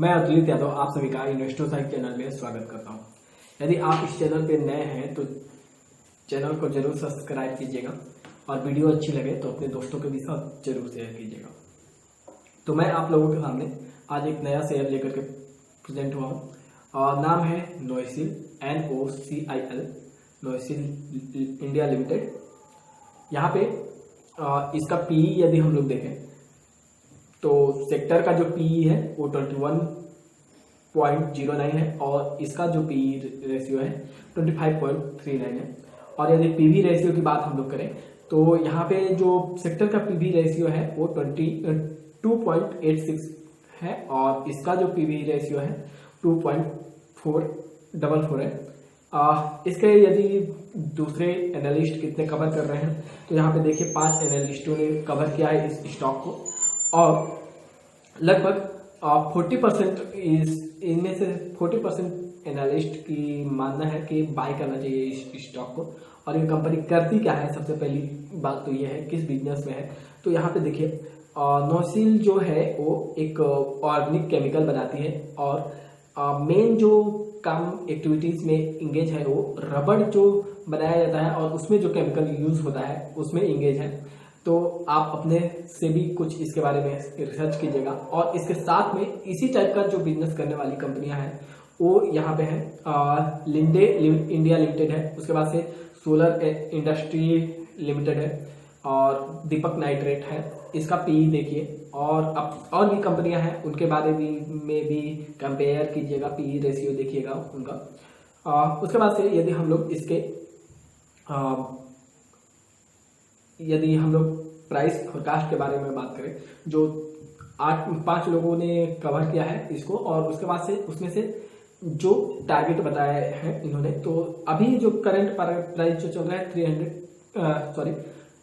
मैं अतुलित यादव आप सभी का इन्वेस्टर साइट चैनल में स्वागत करता हूं। यदि आप इस चैनल पे नए हैं तो चैनल को जरूर सब्सक्राइब कीजिएगा और वीडियो अच्छी लगे तो अपने दोस्तों के भी साथ जरूर शेयर कीजिएगा। तो मैं आप लोगों के सामने आज एक नया शेयर लेकर के प्रेजेंट हुआ हूँ और नाम है नोएसिल NOCIL नोएसिल इंडिया लिमिटेड। यहाँ पे इसका पीई यदि हम लोग देखें तो सेक्टर का जो पीई है वो 21.09 है और इसका जो पीई रेशियो है 25.39 है। और यदि पीवी रेशियो की बात हम लोग करें तो यहाँ पे जो सेक्टर का पीवी रेशियो है वो 22.86 है और इसका जो पीवी रेशियो है 2.444 है। इसके यदि दूसरे एनालिस्ट कितने कवर कर रहे हैं तो यहाँ पे देखिए 5 एनालिस्टों ने कवर किया है इस स्टॉक को और लगभग 40% इनमें से 40% एनालिस्ट की मानना है कि बाय करना चाहिए इस स्टॉक को। और ये कंपनी करती क्या है, सबसे पहली बात तो ये है किस बिजनेस में है। तो यहाँ पे देखिए नोएसिल जो है वो एक ऑर्गेनिक केमिकल बनाती है और मेन जो काम एक्टिविटीज में इंगेज है वो रबड़ जो बनाया जाता है और उसमें जो केमिकल यूज होता है उसमें इंगेज है। तो आप अपने से भी कुछ इसके बारे में रिसर्च कीजिएगा। और इसके साथ में इसी टाइप का जो बिजनेस करने वाली कंपनियां हैं वो यहाँ पे है लिंडे इंडिया लिमिटेड है, उसके बाद से सोलर इंडस्ट्री लिमिटेड है और दीपक नाइट्रेट है। इसका पीई देखिए और भी कंपनियां हैं उनके बारे में भी कंपेयर कीजिएगा, पीई रेशियो देखिएगा उनका। उसके बाद से यदि हम लोग प्राइस फोरकास्ट के बारे में बात करें जो 5 लोगों ने कवर किया है इसको और उसके बाद से उसमें से जो टारगेट बताया है इन्होंने, तो अभी जो करंट प्राइस जो चल रहा है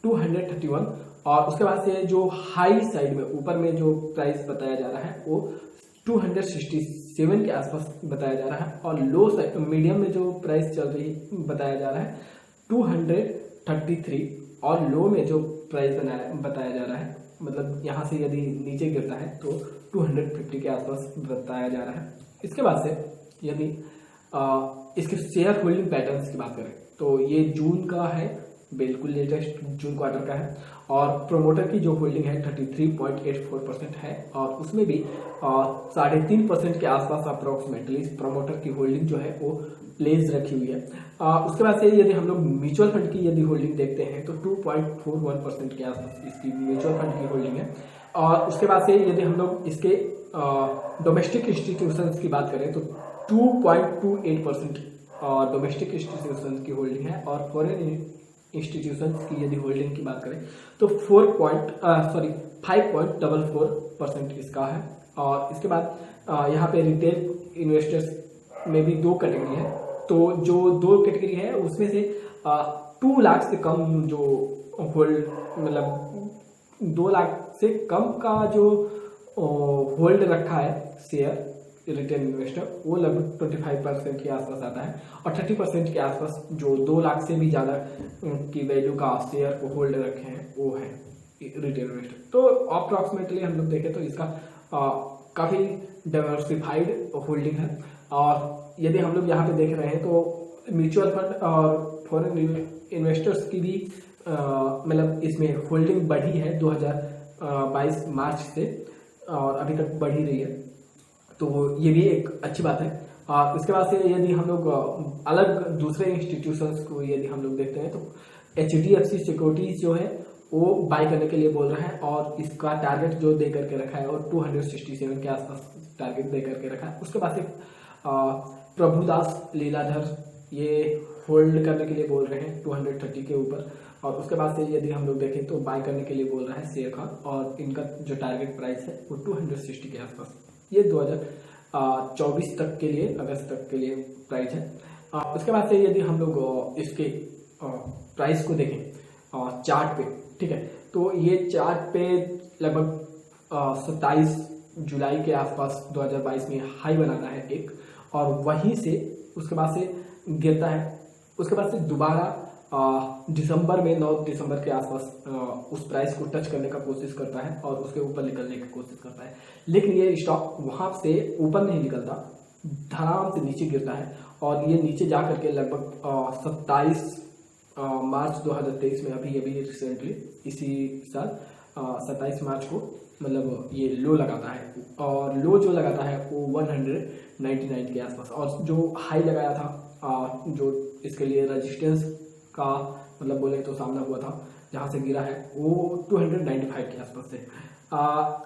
231 और उसके बाद से जो हाई साइड में ऊपर में जो प्राइस बताया जा रहा है वो 267 के आसपास बताया जा रहा है और लो साइड मीडियम में जो प्राइस चल रही बताया जा रहा है 233 और लो में जो प्राइस बताया जा रहा है, मतलब यहाँ से यदि नीचे गिरता है तो 250 के आसपास बताया जा रहा है। इसके बाद से यदि इसके शेयर होल्डिंग पैटर्न्स की बात करें तो ये जून का है, बिल्कुल लेटेस्ट जून क्वार्टर का है और प्रोमोटर की जो होल्डिंग है 33.84% है और उसमें भी 3.5% के आसपास अप्रोक्सीमेटली प्रोमोटर की होल्डिंग जो है वो प्लेस रखी हुई है। उसके बाद से यदि हम लोग म्यूचुअल फंड की यदि होल्डिंग देखते हैं तो 2.41% के आसपास इसकी म्यूचुअल फंड की होल्डिंग है। और उसके बाद से यदि हम लोग इसके डोमेस्टिक इंस्टीट्यूशंस की बात करें तो 2.28% डोमेस्टिक इंस्टीट्यूशंस की होल्डिंग है और फॉरेन इंस्टीट्यूशंस की यदि होल्डिंग की बात करें तो 5.44% इसका है। और इसके बाद यहाँ पे रिटेल इन्वेस्टर्स में भी 2 कैटेगरी है, तो जो 2 कैटेगरी है उसमें से 2 लाख से कम जो होल्ड, मतलब 2 लाख से कम का जो होल्ड रखा है शेयर रिटेल इन्वेस्टर वो लगभग 25% के आसपास आता है और 30% के आसपास जो 2 लाख से भी ज़्यादा की वैल्यू का शेयर को होल्ड रखे हैं वो है रिटेल इन्वेस्टर। तो अप्रॉक्सीमेटली हम लोग देखें तो इसका काफ़ी डाइवर्सिफाइड होल्डिंग है। और यदि हम लोग यहाँ पे देख रहे हैं तो म्यूचुअल फंड और फॉरेन इन्वेस्टर्स की भी मतलब इसमें होल्डिंग बढ़ी है 2022 मार्च से और अभी तक बढ़ी रही है, तो ये भी एक अच्छी बात है। इसके बाद से यदि हम लोग अलग दूसरे इंस्टीट्यूशंस को यदि हम लोग देखते हैं तो HDFC सिक्योरिटीज जो है वो बाय करने के लिए बोल रहा है और इसका टारगेट जो दे करके रखा है और 267 के आसपास टारगेट दे करके रखा है। उसके बाद से प्रभुदास लीलाधर ये होल्ड करने के लिए बोल रहे हैं 230 के ऊपर और उसके बाद से यदि हम लोग देखें तो बाय करने के लिए बोल रहा है शेयर का और इनका जो टारगेट प्राइस है वो 260 के आसपास, ये 2024 तक के लिए, अगस्त तक के लिए प्राइस है। उसके बाद से यदि हम लोग इसके प्राइस को देखें चार्ट पे, ठीक है, तो ये चार्ट पे लगभग 27 जुलाई के आसपास 2022 में हाई बनाता है एक और वहीं से उसके बाद से गिरता है। उसके बाद से दोबारा दिसंबर में 9 दिसंबर के आसपास उस प्राइस को टच करने का कोशिश करता है और उसके ऊपर निकलने की कोशिश करता है, लेकिन ये स्टॉक वहां से ऊपर नहीं निकलता, धड़ाम से नीचे गिरता है और ये नीचे जा करके लगभग 27 मार्च 2023 में अभी रिसेंटली इसी साल 27 मार्च को मतलब ये लो लगाता है और लो जो लगाता है वो 199 के आसपास, और जो हाई लगाया था जो इसके लिए रेजिस्टेंस का मतलब बोले तो सामना हुआ था जहां से गिरा है वो 295 के आसपास से।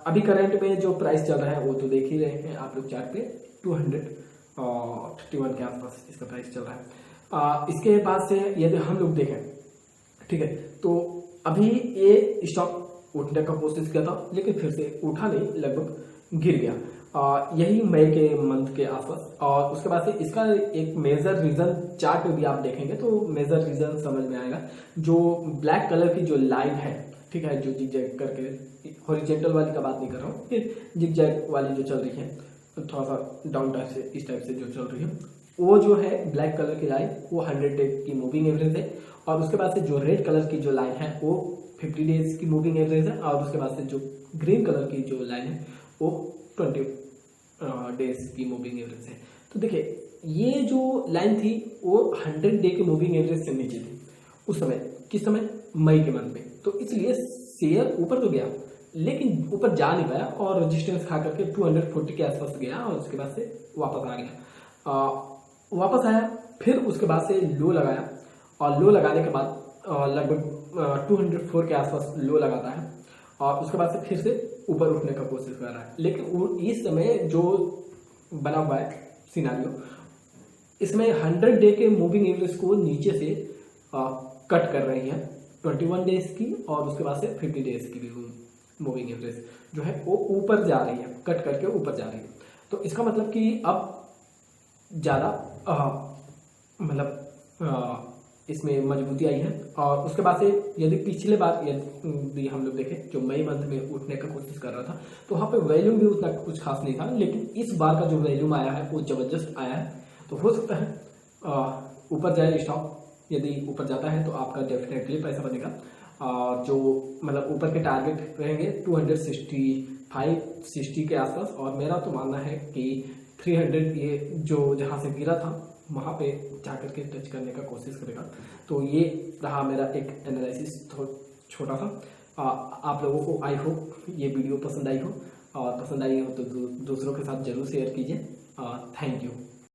अभी करंट में जो प्राइस चल रहा है वो तो देख ही रहे हैं आप लोग चार्ट पे, 231 के आसपास इसका प्राइस चल रहा है। इसके बाद से यदि हम लोग देखें, ठीक है, तो अभी ये स्टॉक उठने का कोशिश किया था लेकिन फिर से उठा नहीं, लगभग गिर गया यही मई के मंथ के आसपास। और उसके बाद से इसका एक मेजर रीजन चार्ट में भी आप देखेंगे तो मेजर रीजन समझ में आएगा। जो ब्लैक कलर की जो लाइन है, ठीक है, जो जिगजैग करके, हॉरिजॉन्टल वाली का बात नहीं कर रहा हूँ, जिगजैग वाली जो चल रही है थोड़ा सा डाउन टाइप से, इस टाइप से जो चल रही है, वो जो है ब्लैक कलर की लाइन वो 100 डे की मूविंग एवरेज है। और उसके बाद से जो रेड कलर की जो लाइन है वो 50 डेज की मूविंग एवरेज है। और उसके बाद से जो ग्रीन कलर की जो लाइन है वो 20 डेज की मूविंग एवरेज है। तो देखिए ये जो लाइन थी वो 100 डे के मूविंग एवरेज से नीचे थी उस समय, किस समय, मई के मंथ में। तो इसलिए शेयर ऊपर तो गया लेकिन ऊपर जा नहीं पाया और रेजिस्टेंस खा करके 240 के आसपास गया और उसके बाद से वापस आ गया। वापस आया, फिर उसके बाद से लो लगाया और लो लगाने के बाद लगभग 204 के आसपास लो लगाता है और उसके बाद से फिर से ऊपर उठने का कोशिश कर रहा है। लेकिन इस समय जो बना हुआ है सिनारियो, इसमें 100 डे के मूविंग एवरेज को नीचे से कट कर रही है 21 डेज की और उसके बाद से 50 डेज की भी मूविंग एवरेज जो है वो ऊपर जा रही है, कट करके ऊपर जा रही है। तो इसका मतलब कि अब ज़्यादा मतलब इसमें मजबूती आई है। और उसके बाद से यदि पिछले बार यदि हम लोग देखें जो मई मंथ में उठने का कोशिश कर रहा था तो वहाँ पे वॉल्यूम भी उतना कुछ खास नहीं था, लेकिन इस बार का जो वॉल्यूम आया है वो जबरदस्त आया है। तो हो सकता है ऊपर जाए स्टॉक, यदि ऊपर जाता है तो आपका डेफिनेटली पैसा बनेगा। जो मतलब ऊपर के टारगेट रहेंगे 265-60 के आसपास, और मेरा तो मानना है कि 300 ये जो जहाँ से गिरा था वहाँ पे जाकर के टच करने का कोशिश करेगा। तो ये रहा मेरा एक एनालिसिस छोटा सा। आप लोगों को आई होप ये वीडियो पसंद आई हो, और पसंद आई हो तो दूसरों के साथ जरूर शेयर कीजिए। Thank you.